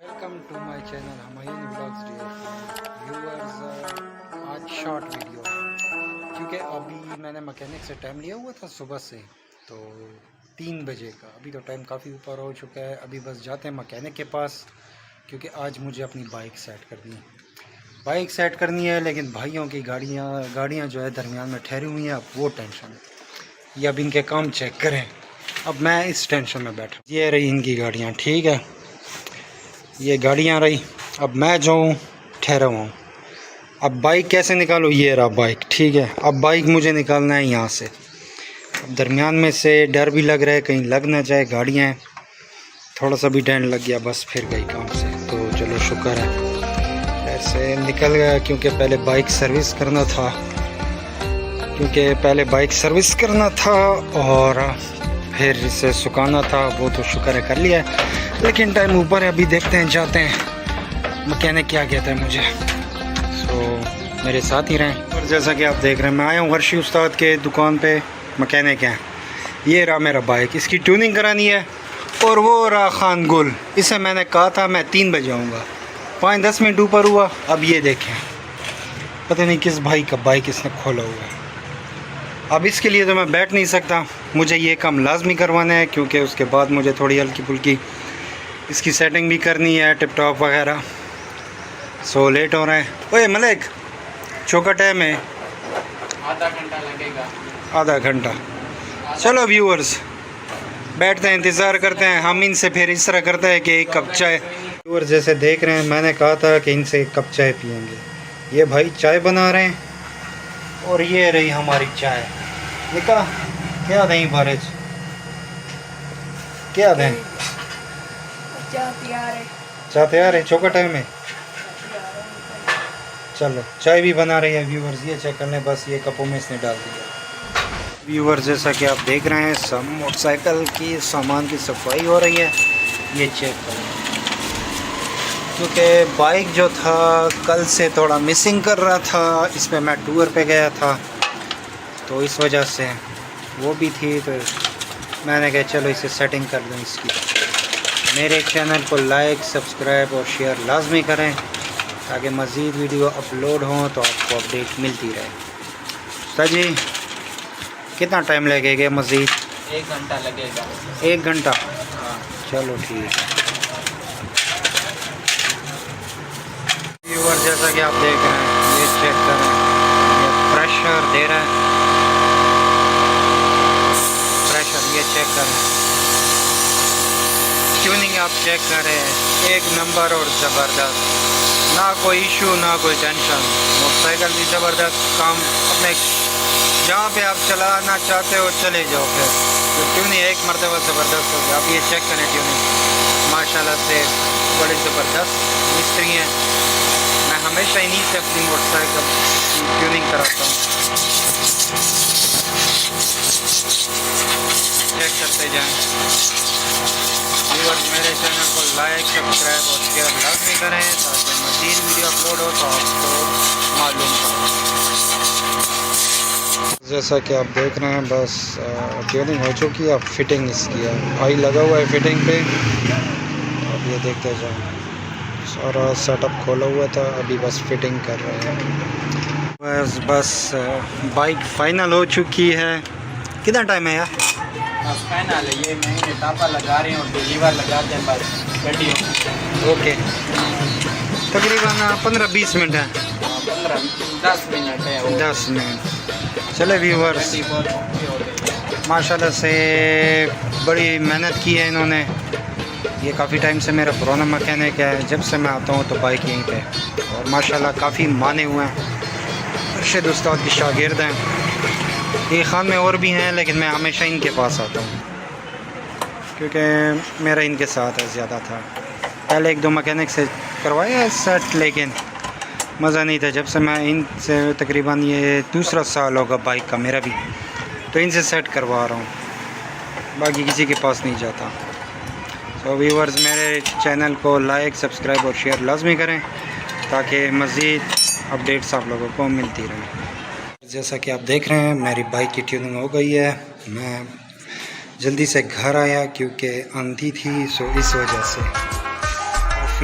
Welcome to my channel Humayun vlogs viewers. आज short video है क्योंकि अभी मैंने मैकेनिक से टाइम लिया हुआ था सुबह से, तो 3 बजे का। अभी तो टाइम काफ़ी ऊपर हो चुका है। अभी बस जाते हैं मैकेनिक के पास क्योंकि आज मुझे अपनी बाइक सेट करनी है। लेकिन भाइयों की गाड़ियाँ जो है दरमियान में ठहरी हुई हैं। अब वो टेंशन है, ये अब इनके काम चेक करें। अब मैं इस टेंशन में बैठा। ये रही इनकी गाड़ियाँ, ठीक है, ये गाड़ियाँ रही। अब मैं जाऊँ ठहरा हुआ हूँ। अब बाइक कैसे निकालूँ? ये रहा बाइक, ठीक है। अब बाइक मुझे निकालना है यहाँ से। अब दरमियान में से डर भी लग रहा है कहीं लग ना जाए। गाड़ियाँ हैं, थोड़ा सा भी डेंट लग गया बस फिर गई काम से। तो चलो शुक्र है ऐसे निकल गया क्योंकि पहले बाइक सर्विस करना था और फिर इसे सुखाना था। वो तो शुक्र है कर लिया है, लेकिन टाइम ऊपर है। अभी देखते हैं, जाते हैं मैकेनिक क्या कहता है मुझे। सो मेरे साथ ही रहें। और जैसा कि आप देख रहे हैं, मैं आया हूँ अर्शी उस्ताद के दुकान पे। मैकेनिक हैं, ये रहा मेरा बाइक, इसकी ट्यूनिंग करानी है। और वो रहा खान गुल, इसे मैंने कहा था मैं 3 बजे आऊँगा, 5-10 मिनट ऊपर हुआ। अब ये देखें, पता नहीं किस भाई का बाइक इसने खोला हुआ है। अब इसके लिए तो मैं बैठ नहीं सकता, मुझे ये काम लाजमी करवाना है क्योंकि उसके बाद मुझे थोड़ी हल्की फुल्की इसकी सेटिंग भी करनी है, टिप टॉप वगैरह। सो लेट हो रहे हैं। ओए मलिक, चौका टाइम है, आधा घंटा लगेगा। आधा घंटा। चलो व्यूअर्स, बैठते हैं, इंतज़ार करते हैं। हम इनसे फिर इस तरह करते हैं कि एक कप चाय। व्यूअर्स जैसे देख रहे हैं, मैंने कहा था कि इनसे एक कप चाय पियेंगे। ये भाई चाय बना रहे हैं और ये रही हमारी चाय। निका क्या दें बारिश, क्या दें? चाय तैयार है, चौका टाइम में। चलो चाय भी बना रही है व्यूअर्स, ये चेक करने। बस ये कपों में इसने डाल दिया। व्यूअर्स जैसा कि आप देख रहे हैं, सब मोटरसाइकिल की सामान की सफाई हो रही है। ये चेक करें, क्योंकि बाइक जो था कल से थोड़ा मिसिंग कर रहा था। इसमें मैं टूर पे गया था तो इस वजह से वो भी थी, तो मैंने कहा चलो इसे सेटिंग कर दूँ इसकी। मेरे चैनल को लाइक, सब्सक्राइब और शेयर लाजमी करें ताकि मज़ीद वीडियो अपलोड हों तो आपको अपडेट मिलती रहे। सर जी कितना टाइम लगेगा मज़ीद? 1 घंटा लगेगा। 1 घंटा? हाँ। चलो ठीक है। व्यूअर जैसा कि आप देख रहे हैं, ये चेक करें, ये प्रेशर दे रहा है। प्रेशर ये चेक करें, ट्यूनिंग आप चेक करें, 1 नंबर और ज़बरदस्त। ना कोई इशू ना कोई टेंशन। मोटरसाइकिल भी ज़बरदस्त काम। अपने जहाँ पे आप चलाना चाहते हो चले जाओ। फिर तो ट्यूनिंग एक मरतबा ज़बरदस्त हो गया। आप ये चेक करें, ट्यूनिंग माशाल्लाह से बड़े ज़बरदस्त मिस्त्री हैं। मैं हमेशा इन्हीं से अपनी मोटरसाइकिल की ट्यूनिंग कराता हूँ। चेक करते जाएँ। व्यूअर्स मेरे चैनल को लाइक, सब्सक्राइब और शेयर लाजमी करें ताकि मज़ीद वीडियो अपलोड हो तो आपको मालूम हो। जैसा कि आप देख रहे हैं, बस ट्यूनिंग हो चुकी है। अब फिटिंग इसकी है, ऑयल लगा हुआ है फिटिंग पे। अब ये देखते जाएं, सारा सेटअप खोला हुआ था, अभी बस फिटिंग कर रहे हैं। बस बाइक फाइनल हो चुकी है। कितना टाइम है यार? बस फाइनल है। ये मैं टापा लगा रही हूँ, लीवर लगा दें बस रेडी हो। ओके, तकरीबन 15-20 मिनट है। 10 मिनट है वो। 10 मिनट। चले व्यूअर्स, माशाल्लाह से बड़ी मेहनत की है इन्होंने। ये काफ़ी टाइम से मेरा पुराना मैकेनिक है, जब से मैं आता हूँ तो बाइक यहीं पे। और माशाल्लाह काफ़ी माने हुए हैं, अरशद उस्ताद के शागिर्द हैं। ये खान में और भी हैं, लेकिन मैं हमेशा इनके पास आता हूँ क्योंकि मेरा इनके साथ है ज़्यादा था। पहले 1-2 मैकेनिक से करवाया सेट, लेकिन मज़ा नहीं था। जब से मैं इनसे तकरीबन ये 2रा साल होगा बाइक का मेरा भी, तो इनसे सेट करवा रहा हूँ, बाकी किसी के पास नहीं जाता। तो व्यूअर्स मेरे चैनल को लाइक, सब्सक्राइब और शेयर लाजमी करें ताकि मज़ीद अपडेट्स आप लोगों को मिलती रहें। जैसा कि आप देख रहे हैं, मेरी बाइक की ट्यूनिंग हो गई है। मैं जल्दी से घर आया क्योंकि आंधी थी, सो इस वजह से